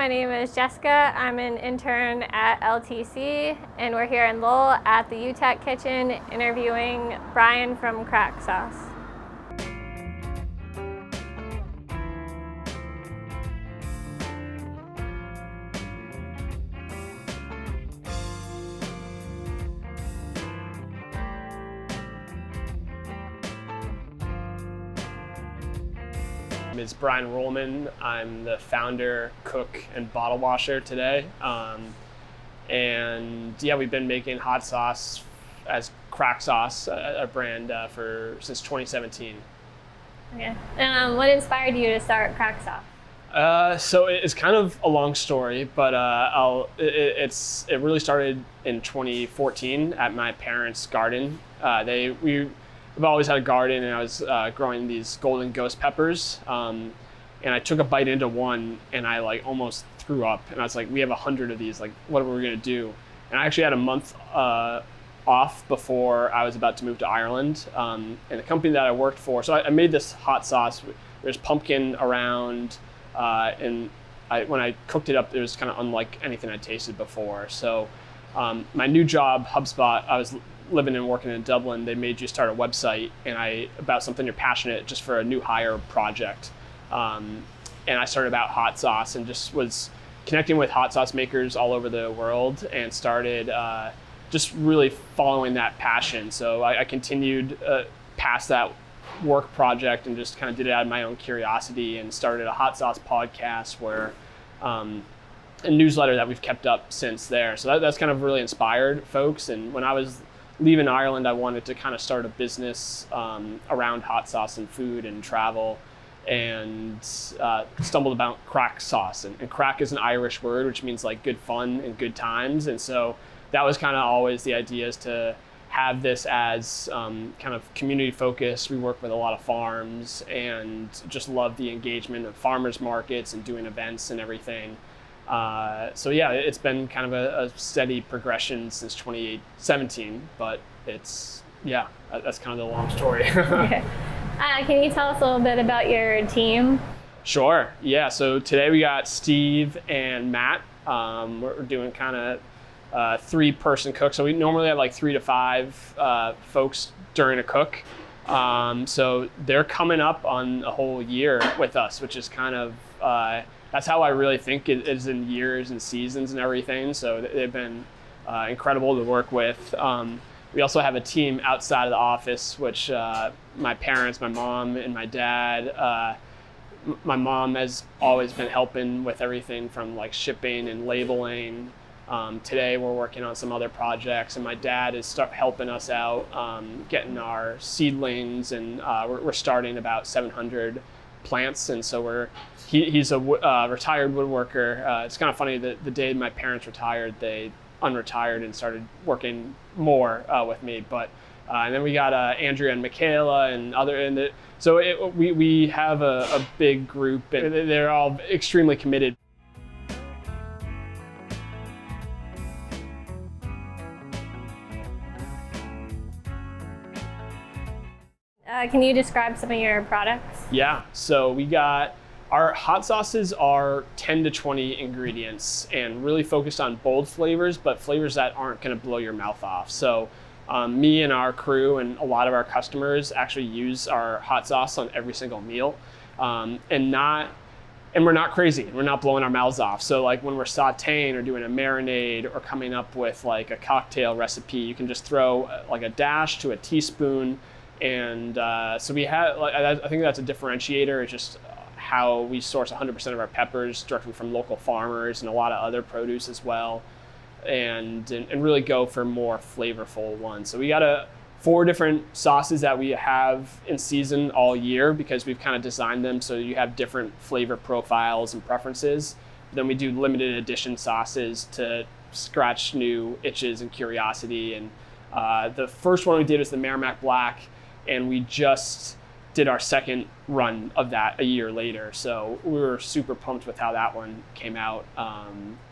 my name is Jessica. I'm an intern at LTC, and we're here in Lowell at the UTEC kitchen interviewing Brian from Craic Sauce. Is Brian Rollman. I'm the founder, cook, and bottle washer today. And yeah, we've been making hot sauce as Craic Sauce, a brand since 2017. Okay. What inspired you to start Craic Sauce? So it's kind of a long story, but it really started in 2014 at my parents' garden. I've always had a garden, and I was growing these golden ghost peppers, and I took a bite into one, and I almost threw up, and I was like, we have 100 of these, what are we gonna do? And I actually had a month off before I was about to move to Ireland, and the company that I worked for, so I made this hot sauce. There's pumpkin around, and when I cooked it up, it was kind of unlike anything I'd tasted before. So my new job, HubSpot, I was living and working in Dublin. They made you start a website about something you're passionate, just for a new hire project. And I started about hot sauce and just was connecting with hot sauce makers all over the world and started just really following that passion. So I continued past that work project and just kind of did it out of my own curiosity and started a hot sauce podcast where a newsletter that we've kept up since there. So that's kind of really inspired folks. And when I was leaving Ireland, I wanted to kind of start a business around hot sauce and food and travel, and stumbled about Craic Sauce. And Craic is an Irish word, which means good fun and good times. And so that was kind of always the idea, is to have this as kind of community focused. We work with a lot of farms and just love the engagement of farmers markets and doing events and everything. So yeah, it's been kind of a steady progression since 2017, but that's kind of the long story. Okay. Can you tell us a little bit about your team? Sure, yeah, so today we got Steve and Matt. We're doing kind of 3-person cook. So we normally have 3 to 5 folks during a cook. So they're coming up on a whole year with us, which is kind of, that's how I really think it is in years and seasons and everything. So they've been incredible to work with. We also have a team outside of the office, which my parents, my mom and my dad, my mom has always been helping with everything from shipping and labeling. Today we're working on some other projects, and my dad is helping us out getting our seedlings, and we're starting about 700 plants. And so he's a retired woodworker. It's kind of funny that the day my parents retired, they unretired and started working more with me. But and then we got Andrea and Michaela and other, so we have a big group, and they're all extremely committed. Can you describe some of your products? Yeah, so we got our hot sauces are 10 to 20 ingredients and really focused on bold flavors, but flavors that aren't going to blow your mouth off. So me and our crew and a lot of our customers actually use our hot sauce on every single meal, and we're not crazy. We're not blowing our mouths off. So when we're sauteing or doing a marinade or coming up with a cocktail recipe, you can just throw a dash to a teaspoon. And so we have, I think that's a differentiator. It's just how we source 100% of our peppers directly from local farmers and a lot of other produce as well, and really go for more flavorful ones. So we got 4 different sauces that we have in season all year, because we've kind of designed them so you have different flavor profiles and preferences. Then we do limited edition sauces to scratch new itches and curiosity. And the first one we did was the Merrimack Black, and we just did our second run of that a year later. So we were super pumped with how that one came out,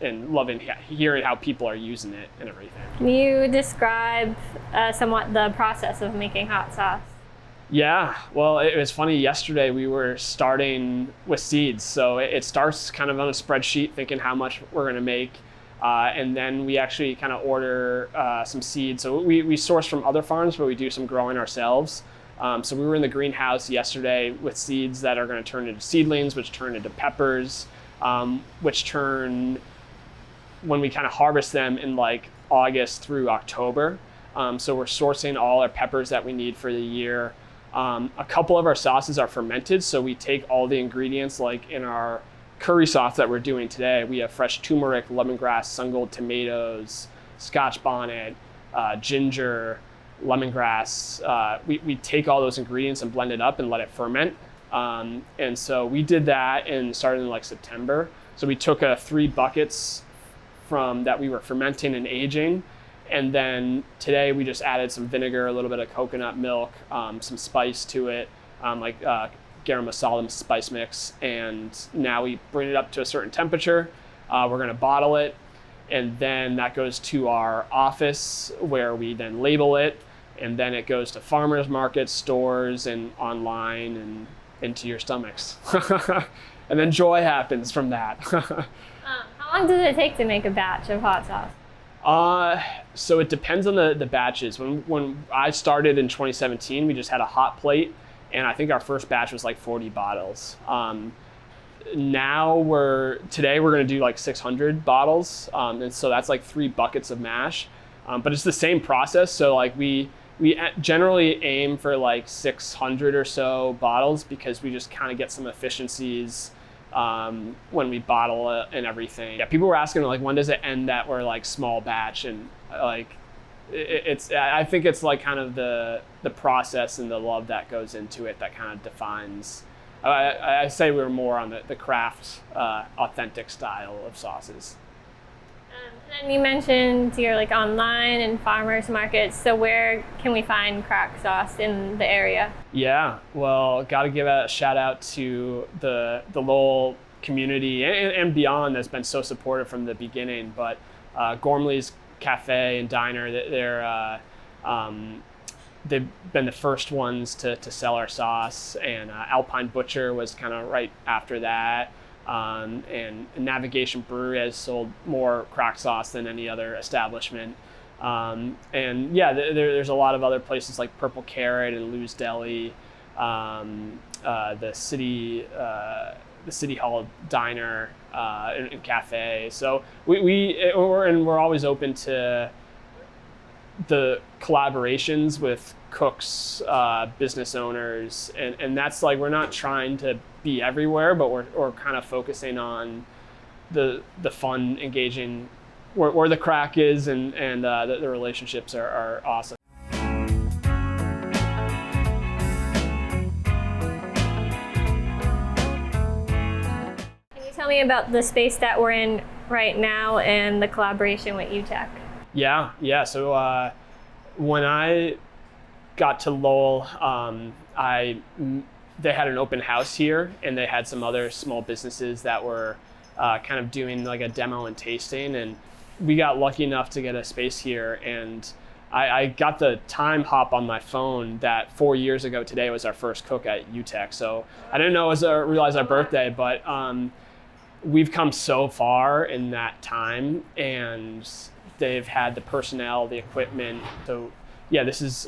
and loving hearing how people are using it and everything. Can you describe somewhat the process of making hot sauce? Yeah, well, it was funny. Yesterday we were starting with seeds. So it starts kind of on a spreadsheet thinking how much we're going to make. And then we actually kind of order some seeds. So we source from other farms, but we do some growing ourselves. So we were in the greenhouse yesterday with seeds that are going to turn into seedlings, which turn into peppers, which turn, when we kind of harvest them, in like August through October. So we're sourcing all our peppers that we need for the year. A couple of our sauces are fermented, so we take all the ingredients, like in our curry sauce that we're doing today. We have fresh turmeric, lemongrass, sun-gold tomatoes, Scotch bonnet, ginger, lemongrass. We take all those ingredients and blend it up and let it ferment. And so we did that and started in like September. So we took 3 buckets from that we were fermenting and aging. And then today we just added some vinegar, a little bit of coconut milk, some spice to it, like garam masala spice mix. And now we bring it up to a certain temperature. We're going to bottle it. And then that goes to our office where we then label it. And then it goes to farmers markets, stores, and online and into your stomachs. And then joy happens from that. How long does it take to make a batch of hot sauce? So it depends on the batches. When I started in 2017, we just had a hot plate, and I think our first batch was like 40 bottles. Today we're going to do like 600 bottles, and so that's like 3 buckets of mash. But it's the same process. So like we generally aim for like 600 or so bottles because we just kind of get some efficiencies when we bottle it and everything. Yeah, people were asking like, when does it end that we're like small batch? And like, I think it's like kind of the process and the love that goes into it that kind of defines. I say we're more on the craft, authentic style of sauces. And then you mentioned you're like online and farmers markets. So where can we find Craic Sauce in the area? Yeah, well, got to give a shout out to the Lowell community and beyond that's been so supportive from the beginning. But Gormley's Cafe and Diner, they've been the first ones to sell our sauce, and Alpine Butcher was kind of right after that. And Navigation Brewery has sold more Craic Sauce than any other establishment. And yeah, there's a lot of other places like Purple Carrot and Lou's Deli, the City Hall Diner and Cafe. So we're always open to the collaborations with cooks, business owners, and that's like, we're not trying to be everywhere, but we're kind of focusing on the fun, engaging, where the Craic is, and the relationships are awesome. Can you tell me about the space that we're in right now and the collaboration with UTEC? Yeah. So when I got to Lowell, they had an open house here, and they had some other small businesses that were kind of doing like a demo and tasting, and we got lucky enough to get a space here. And I got the time hop on my phone that 4 years ago today was our first cook at UTEC. So I didn't realize our birthday, but we've come so far in that time, and they've had the personnel, the equipment. So yeah, this is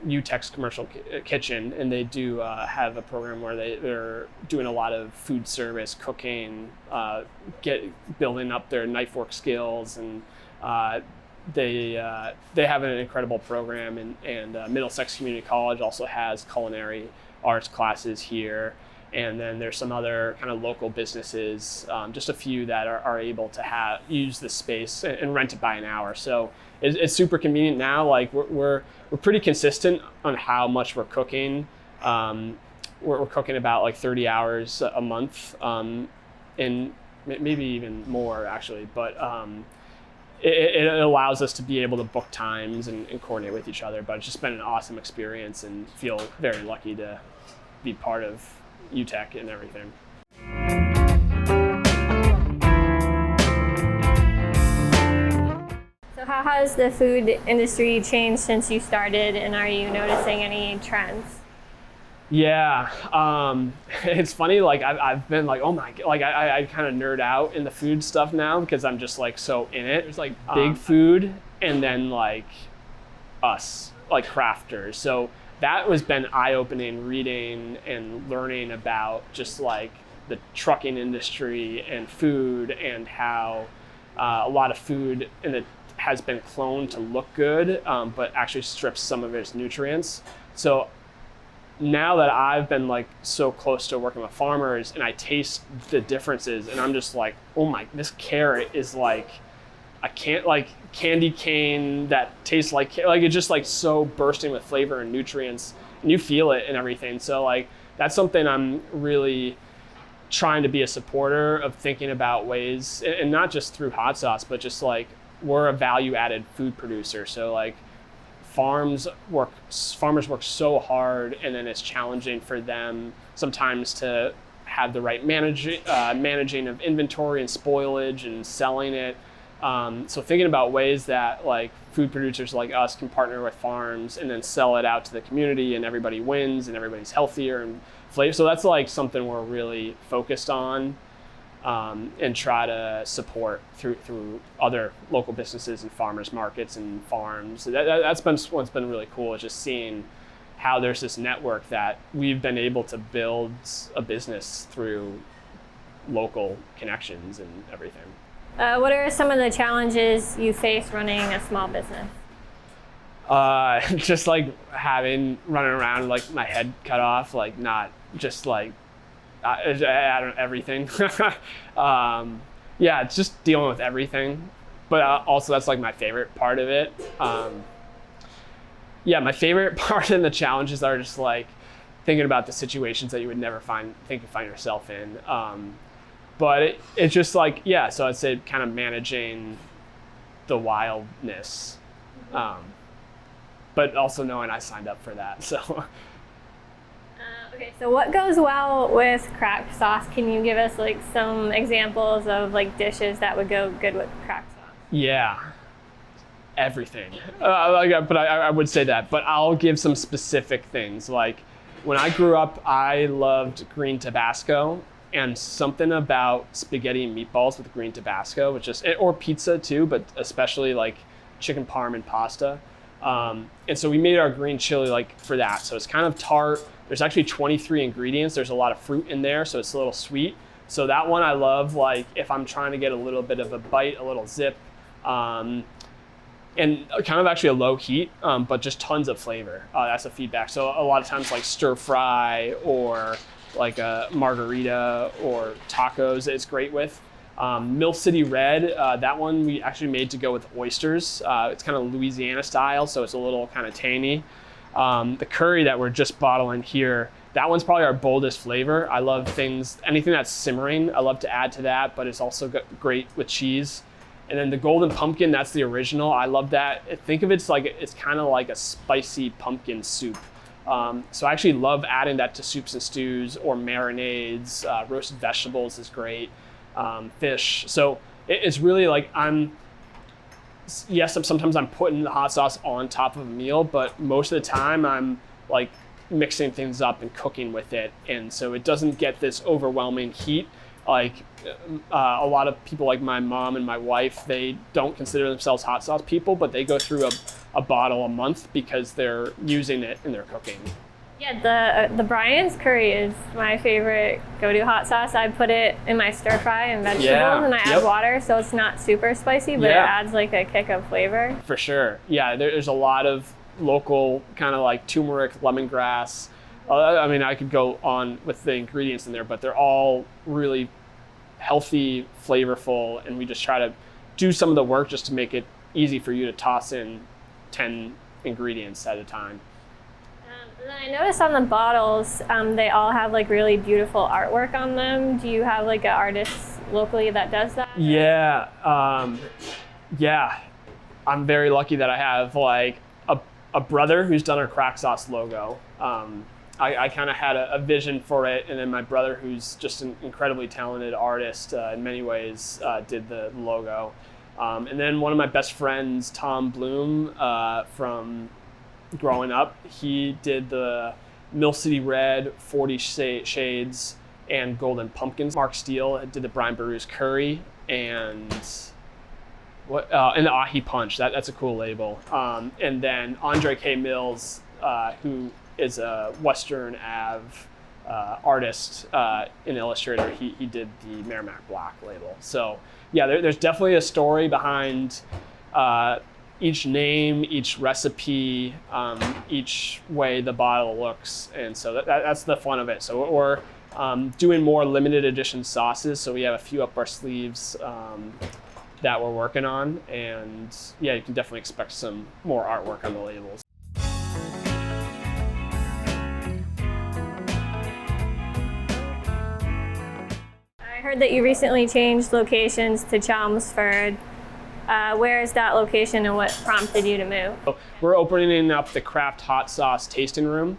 UTEC's commercial kitchen, and they do have a program where they're doing a lot of food service, cooking, building up their knife work skills, and they have an incredible program. And Middlesex Community College also has culinary arts classes here. And then there's some other kind of local businesses, just a few that are able to use the space and rent it by an hour. So it's super convenient now. Like we're pretty consistent on how much we're cooking. We're cooking about like 30 hours a month, and maybe even more actually. But it allows us to be able to book times and coordinate with each other. But it's just been an awesome experience, and feel very lucky to be part of UTEC and everything. So how has the food industry changed since you started, and are you noticing any trends? Yeah, it's funny. Like I've been like, oh my, like I kind of nerd out in the food stuff now because I'm just like so in it. There's like big food and then like us, like crafters. So that was been eye-opening reading and learning about just like the trucking industry and food and how a lot of food in it has been cloned to look good, but actually strips some of its nutrients. So now that I've been like so close to working with farmers and I taste the differences and I'm just like, oh my, this carrot is like, I can't like candy cane that tastes like it's just like so bursting with flavor and nutrients and you feel it and everything. So like, that's something I'm really trying to be a supporter of, thinking about ways, and not just through hot sauce, but just like we're a value added food producer. So like, farmers work so hard, and then it's challenging for them sometimes to have the right managing of inventory and spoilage and selling it. So thinking about ways that like food producers like us can partner with farms and then sell it out to the community, and everybody wins and everybody's healthier and flavor. So that's like something we're really focused on. And try to support through other local businesses and farmers markets and farms. That's been what's been really cool, is just seeing how there's this network that we've been able to build a business through local connections and everything. What are some of the challenges you face running a small business? Just like running around like my head cut off, like not just like I don't everything. Yeah, it's just dealing with everything. But also that's like my favorite part of it. Yeah, my favorite part and the challenges are just like thinking about the situations that you would never find yourself in. But it's just like, yeah, so I'd say kind of managing the wildness. But also knowing I signed up for that, so. Okay, so what goes well with Craic Sauce? Can you give us like some examples of like dishes that would go good with Craic Sauce? Yeah, everything. But I would say that, but I'll give some specific things. Like when I grew up, I loved green Tabasco, and something about spaghetti and meatballs with green Tabasco, or pizza too, but especially like chicken parm and pasta. And so we made our green chili like for that. So it's kind of tart. There's actually 23 ingredients. There's a lot of fruit in there, so it's a little sweet. So that one I love, like if I'm trying to get a little bit of a bite, a little zip, and kind of actually a low heat, but just tons of flavor. That's the feedback. So a lot of times like stir fry or like a margarita or tacos it's great with. Mill City Red, that one we actually made to go with oysters. It's kind of Louisiana style, so it's a little kind of tangy. The curry that we're just bottling here, that one's probably our boldest flavor. I love anything that's simmering, I love to add to that, but it's also great with cheese. And then the golden pumpkin, that's the original. I love that. Think of it's kind of like a spicy pumpkin soup. So I actually love adding that to soups and stews or marinades. Roasted vegetables is great. Fish. So it's really like sometimes I'm putting the hot sauce on top of a meal, but most of the time I'm like mixing things up and cooking with it. And so it doesn't get this overwhelming heat. Like a lot of people like my mom and my wife, they don't consider themselves hot sauce people, but they go through a bottle a month because they're using it in their cooking. Yeah, the Brian's curry is my favorite go-to hot sauce. I put it in my stir fry and vegetables, and I add water, so it's not super spicy, but it adds like a kick of flavor. For sure. Yeah, there's a lot of local kind of like turmeric, lemongrass. I mean, I could go on with the ingredients in there, but they're all really healthy, flavorful, and we just try to do some of the work just to make it easy for you to toss in 10 ingredients at a time. And then I noticed on the bottles, they all have like really beautiful artwork on them. Do you have like an artist locally that does that? Yeah, I'm very lucky that I have like a brother who's done our Craic Sauce logo. I kind of had a vision for it, and then my brother, who's just an incredibly talented artist in many ways, did the logo. And then one of my best friends, Tom Bloom, from growing up, he did the Mill City Red, 40 Shades, and Golden Pumpkins. Mark Steele did the Brian Boru's Curry, and and the Ahi Punch. That's a cool label. And then Andre K. Mills, who is a Western Ave artist and illustrator, he did the Merrimack Black label. So yeah, there's definitely a story behind each name, each recipe, each way the bottle looks, and so that's the fun of it. So we're doing more limited edition sauces, so we have a few up our sleeves that we're working on, and yeah, you can definitely expect some more artwork on the labels. I heard that you recently changed locations to Chelmsford. Where is that location and what prompted you to move? We're opening up the Craft Hot Sauce tasting room.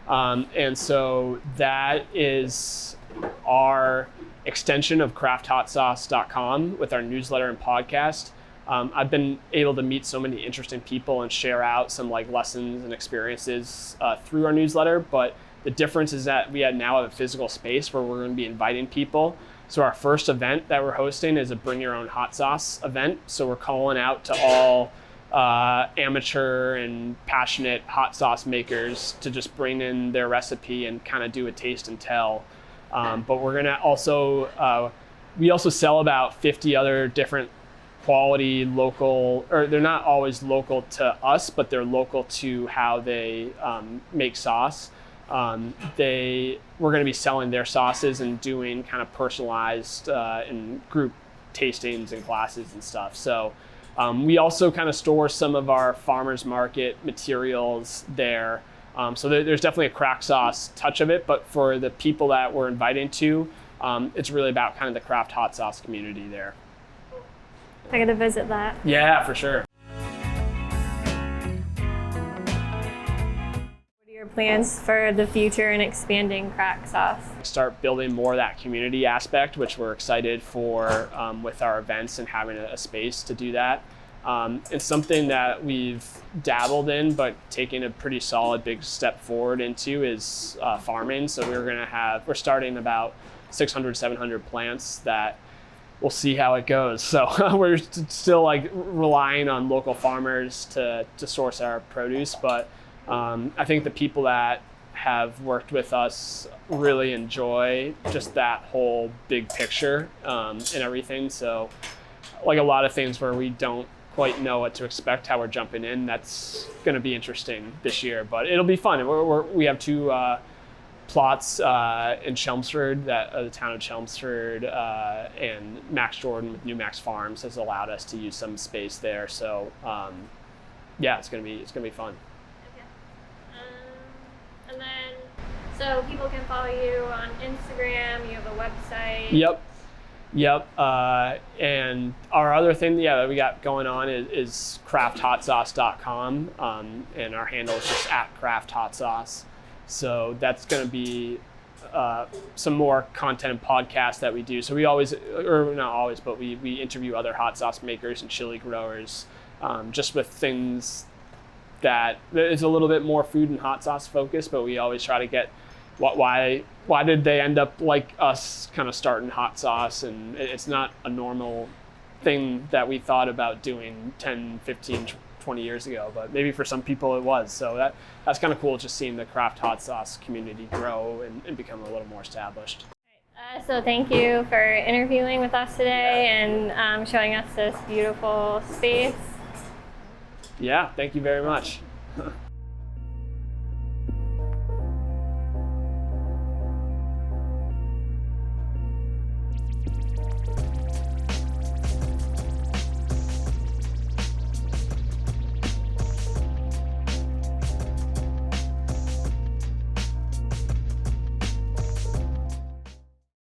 And so that is our extension of crafthotsauce.com with our newsletter and podcast. I've been able to meet so many interesting people and share out some like lessons and experiences through our newsletter. But the difference is that we now have a physical space where we're going to be inviting people. So our first event that we're hosting is a bring your own hot sauce event. So we're calling out to all amateur and passionate hot sauce makers to just bring in their recipe and kind of do a taste and tell. But we're gonna also, we also sell about 50 other different quality local, or they're not always local to us, but they're local to how they make sauce. We're going to be selling their sauces and doing kind of personalized and group tastings and classes and stuff. So we also kind of store some of our farmers market materials there. So there's definitely a Craic Sauce touch of it, but for the people that we're inviting to, it's really about kind of the craft hot sauce community there. I got to visit that. Yeah, for sure. Plans for the future and expanding Craic Sauce? Start building more of that community aspect, which we're excited for with our events and having a space to do that. It's something that we've dabbled in, but taking a pretty solid big step forward into is farming. So we're starting about 600, 700 plants that we'll see how it goes. So we're still like relying on local farmers to source our produce, but I think the people that have worked with us really enjoy just that whole big picture and everything. So like a lot of things where we don't quite know what to expect, how we're jumping in, that's going to be interesting this year, but it'll be fun. We have two plots in Chelmsford, the town of Chelmsford, and Max Jordan with New Max Farms has allowed us to use some space there. So yeah, it's going to be fun. And then, so people can follow you on Instagram, you have a website. Yep. And our other thing, that we got going on is crafthotsauce.com. And our handle is just @crafthotsauce. So that's going to be some more content and podcasts that we do. So we always, or not always, but we interview other hot sauce makers and chili growers, just with things that is a little bit more food and hot sauce focused, but we always try to get why did they end up like us kind of starting hot sauce, and it's not a normal thing that we thought about doing 10, 15, 20 years ago, but maybe for some people it was. So that's kind of cool, just seeing the craft hot sauce community grow and become a little more established. So thank you for interviewing with us today and showing us this beautiful space. Yeah, thank you very much.